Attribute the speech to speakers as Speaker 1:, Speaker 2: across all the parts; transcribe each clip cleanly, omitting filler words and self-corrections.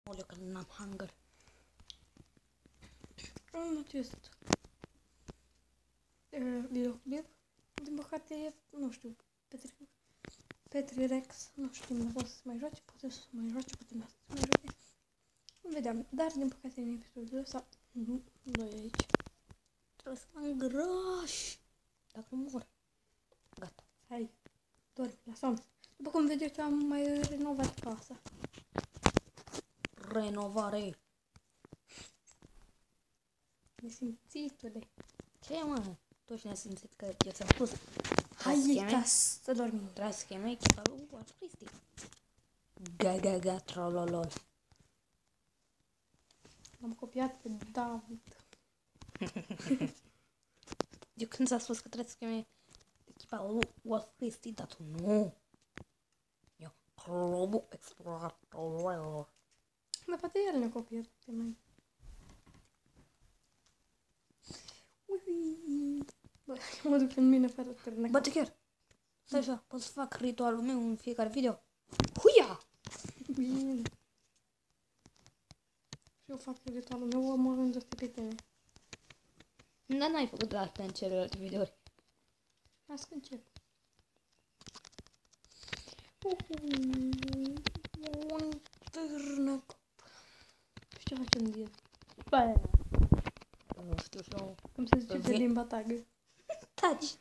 Speaker 1: Oleu că n-am hunger.
Speaker 2: În acest videoclip, din păcate, nu știu, Petri Rex, nu știm dacă o să se mai joace, poate să se mai joace, poate nu o să se mai joace. Vedem, dar din păcate în episodul ăsta, nu e aici.
Speaker 1: Trebuie să mă îngraș. Dacă nu mor. Gata.
Speaker 2: Hai, dormi la somn. După cum vedeți, am mai renovat casa.
Speaker 1: Renovare.
Speaker 2: Nesimțitule.
Speaker 1: Ce mă? Tu și ne-ai simțit că eu ți-am spus.
Speaker 2: Hai, ca să dormim.
Speaker 1: Trebuie să cheme echipa lui War Cristi. Ga, trololol.
Speaker 2: L-am copiat pe David.
Speaker 1: Eu când ți-a spus că trebuie să cheme echipa lui War Cristi, dar tu nu. Eu, Clubul Explorator.
Speaker 2: Dar poate el ne-a copiat pe noi. Ui. Bă, mă duc în mine fără târnă.
Speaker 1: Bă, chiar. Stai așa, pot să fac ritualul meu în fiecare video? Huia!
Speaker 2: Bine. Și eu fac ritualul meu omorându-te pe tine.
Speaker 1: Dar n-ai făcut asta în celelalte videouri.
Speaker 2: Las că încep. Un târnăc. Și ce facem de el?
Speaker 1: Bă, nu știu și eu.
Speaker 2: Cum se zice pe limba tagă?
Speaker 1: Taci!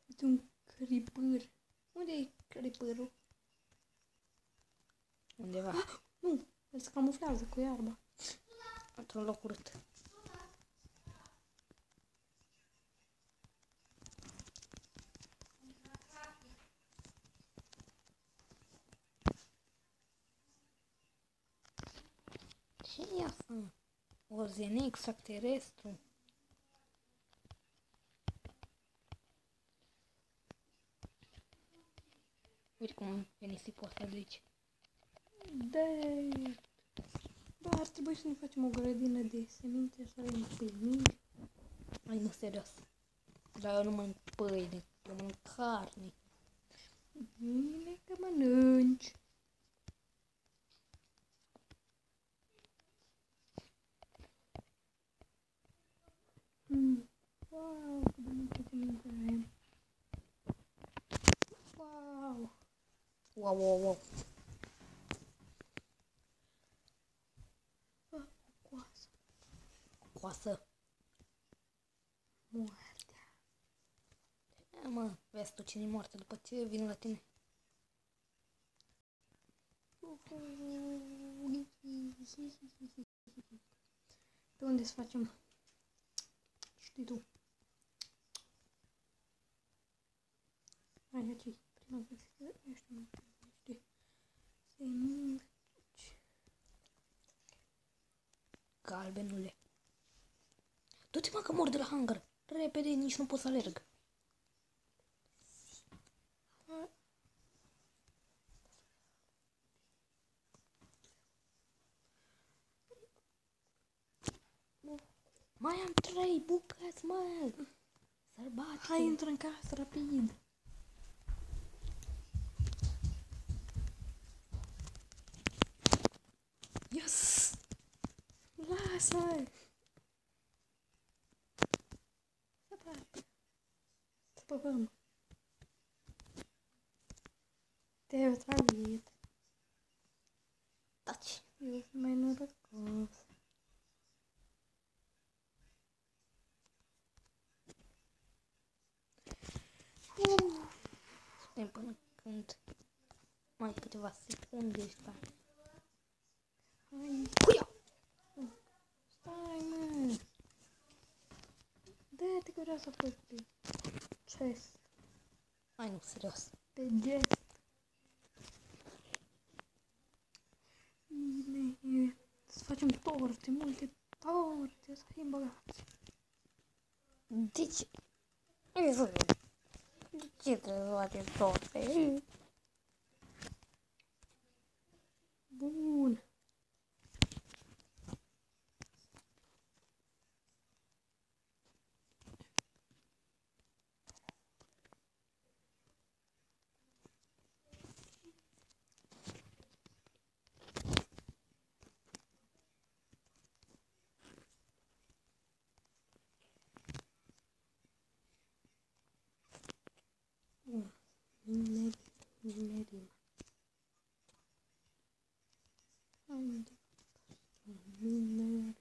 Speaker 2: Uite un cripâr. Unde e cripârul?
Speaker 1: Undeva.
Speaker 2: Nu, el se camuflează cu iarba.
Speaker 1: Într-un loc urât. Ce e asta? O zene extraterestru. Uite cum e nisipul ăsta de aici.
Speaker 2: Bă, ar trebui să ne facem o grădină de semințe, să avem pâini.
Speaker 1: Ai, nu, serios. Dar eu nu mănânc pâine, eu mănânc carne.
Speaker 2: Bine că mănânci. Wow, cât de multe semințe avem. Wow.
Speaker 1: Wow.
Speaker 2: Coasă.
Speaker 1: Coasă.
Speaker 2: Moartea.
Speaker 1: E, mă, vezi tu cine e moarte după ce vin la tine.
Speaker 2: Pe unde să facem? Știi tu. Hai, aici. Prima găsită. Ești nu știi. Seminci.
Speaker 1: Galbenule. Du-te, mă, că mor de la hunger. Repede, nici nu pot să alerg. Mai am 3 bucăți, mă. Sărbatic.
Speaker 2: Hai, intră în casă, rapid.
Speaker 1: Yes!
Speaker 2: Lasă! Să păpăm. Te-ai otrăvit.
Speaker 1: Taci.
Speaker 2: Eu sunt mai norocos.
Speaker 1: Stai până când mai câteva secunde ăsta.
Speaker 2: Hai.
Speaker 1: Huia!
Speaker 2: Stai, mă. Dă-te că vreau să fac pe chest.
Speaker 1: Hai, nu, serios.
Speaker 2: Pe gest. Bine. Să facem torte, multe torte, să fim băgați.
Speaker 1: De ce? De ce trebuie să facem torte?
Speaker 2: Bun. Minerim. Haide. Minerim.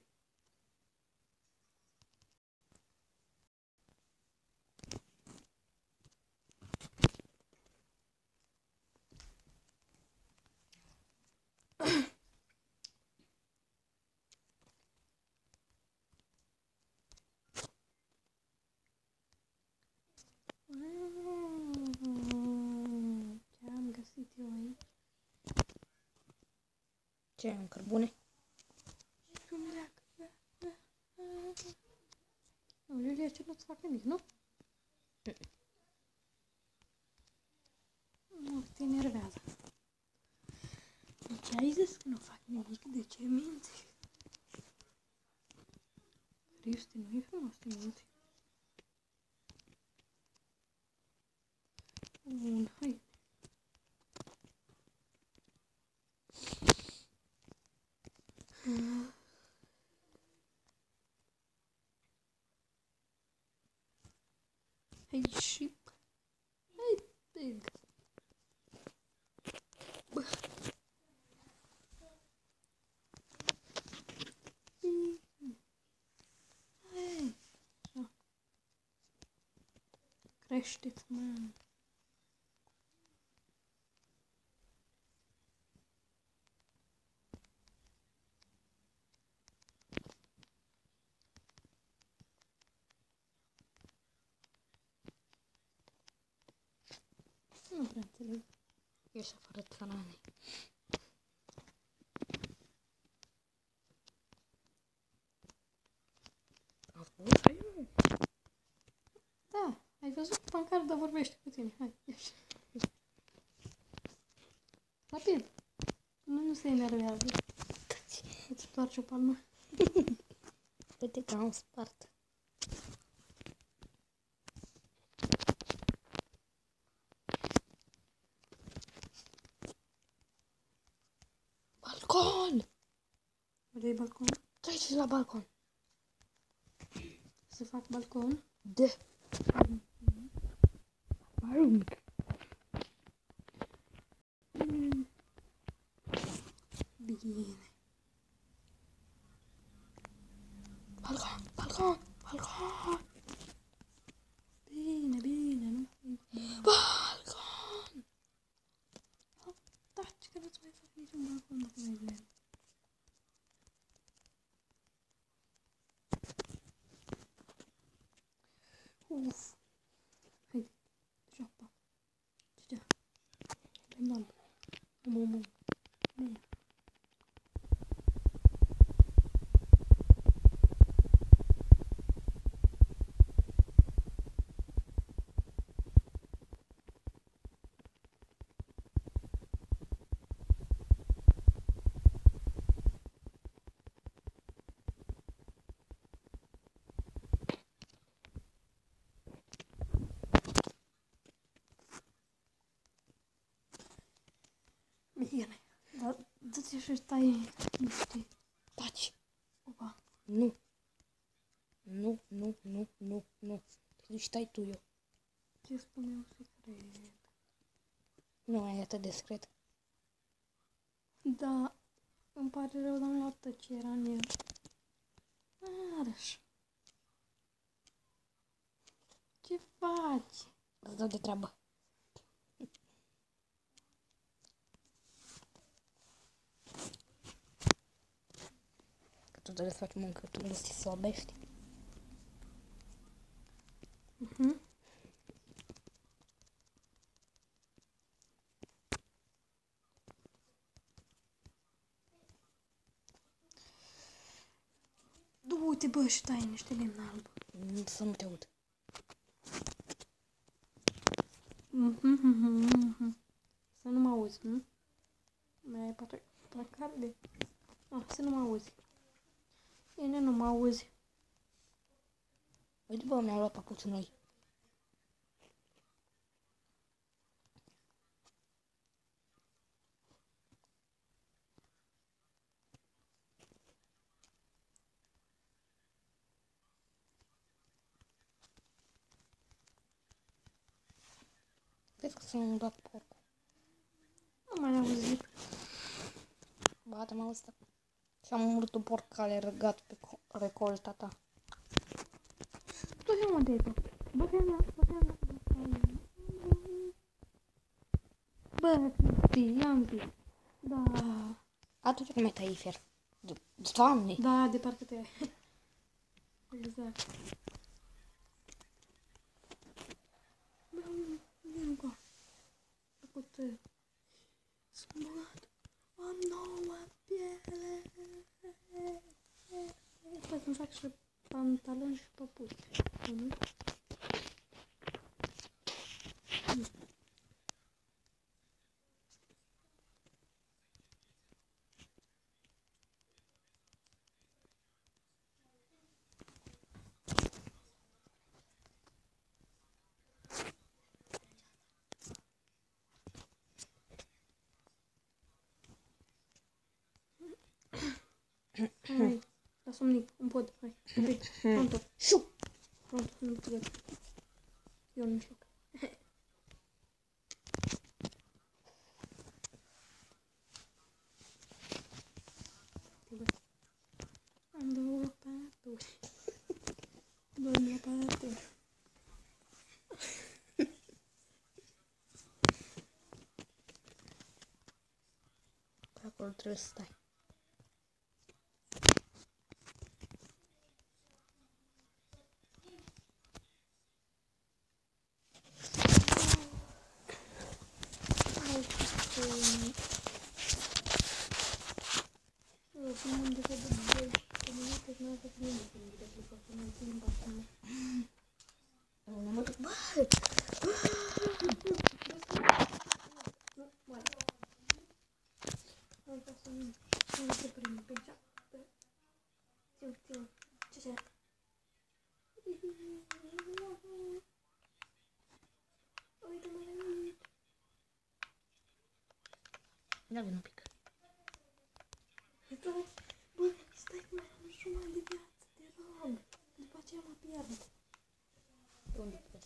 Speaker 2: Ce-am găsit eu aici?
Speaker 1: Ce, un cărbune?
Speaker 2: Cum leacă? Nu, Lilia, ce nu-ți fac nimic, nu? Nu, te enervează. De ce ai zis că nu fac nimic? De ce minți? Cristi, nu e frumos să minți. Bun, hai. Hai și... Hai, big. Hai. Așa. Crește-ți, man. Nu prea înțeleg.
Speaker 1: Ești afară țărane. Am spus? Hai, nu.
Speaker 2: Da, ai văzut pancarda vorbește cu tine. Hai, ieși. Rapid. Nu se enervează. Îți întoarce o palmă.
Speaker 1: Uite că am spart. Balcon!
Speaker 2: Vrei balcon?
Speaker 1: Treci la balcon.
Speaker 2: Să fac balcon?
Speaker 1: Da. Arunc.
Speaker 2: Bine.
Speaker 1: Balcon, balcon, balcon.
Speaker 2: Bine, bine. Nu
Speaker 1: Balcon!
Speaker 2: taci că nu-ți mai fac niciun balcon dacă mai vrei. Uf. Haide. Joapa. Ce-a? Lemn alb. Mumu. Mumu. Bine. Dar dă-ți și stai niște.
Speaker 1: Taci.
Speaker 2: Opa.
Speaker 1: Nu. Nu, nu, nu, nu, nu. Te duci, stai tu eu.
Speaker 2: Ce spune un secret?
Speaker 1: Nu mai e atât de secret.
Speaker 2: Da. Îmi pare rău, dar nu iată ce era în el. Arăș. Ce faci?
Speaker 1: Îți dau de treabă. Că tu trebuie să faci muncă, tu nu te slăbești.
Speaker 2: Du-te, bă, și tai niște lemn alb.
Speaker 1: Să nu te aud.
Speaker 2: Să nu mă auzi, nu? Mai ai placarde? Să nu mă auzi. Bine, nu mă auzi.
Speaker 1: Uite, bă, mi-au luat papuci noi. Crezi că s-a dat porcul?
Speaker 2: Nu mai auzit.
Speaker 1: Ba, te-am auzit. Și-am murit un porc care a răgat pe recolta ta.
Speaker 2: Tu și unde e tu? Bă, Cristi, i-am zis. Da.
Speaker 1: Atunci nu mai tai fer. Doamne!
Speaker 2: Da, de parcă te ai. Exact. Vin cu. Făcut smulat. Am nouă piele. Poate să-mi fac și pantaloni și păpuși. Hai, la somnic, un pod, hai, rapid, pronto,
Speaker 1: Șu!
Speaker 2: pronto, nu mă pregăt. Eu în mijloc. Am două paturi. Două paturi.
Speaker 1: Pe acolo trebuie să stai. Ia vin un pic.
Speaker 2: Bă, stai că mai am jumătate de viață, te rog. După aceea mă pierd.
Speaker 1: Unde pleci?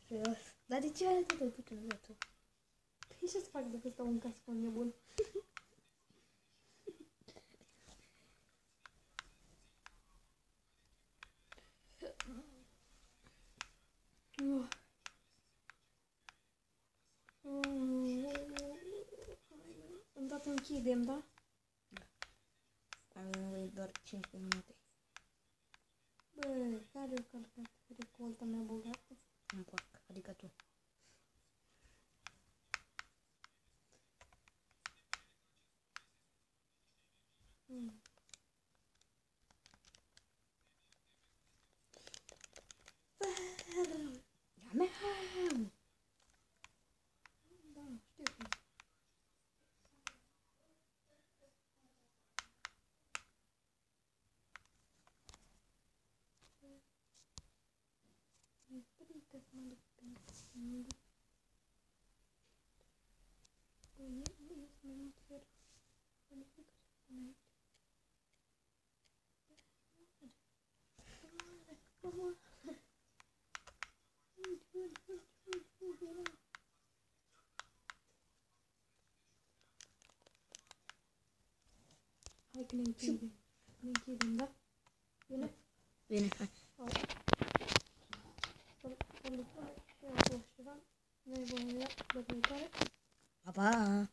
Speaker 1: Serios? Dar de ce ai atât de puțin viață?
Speaker 2: Păi ce să fac dacă stau în casă cu un nebun? Îndată închidem, da?
Speaker 1: Am venit doar 5 minute.
Speaker 2: Bă, care o călcat recolta mea bogată?
Speaker 1: Un porc, adică tu. Ia mea!
Speaker 2: Da, știu cum. Uite, să mă duc pe unde. Bă, e să mai mult fer. Bă, nu cred că se pune aici. Hai că ne închidem. Ne închidem, da? Bine?
Speaker 1: Bine, hai.
Speaker 2: Conductoare, eu am fost ceva. Noi vom vedea data viitoare.
Speaker 1: Pa, pa!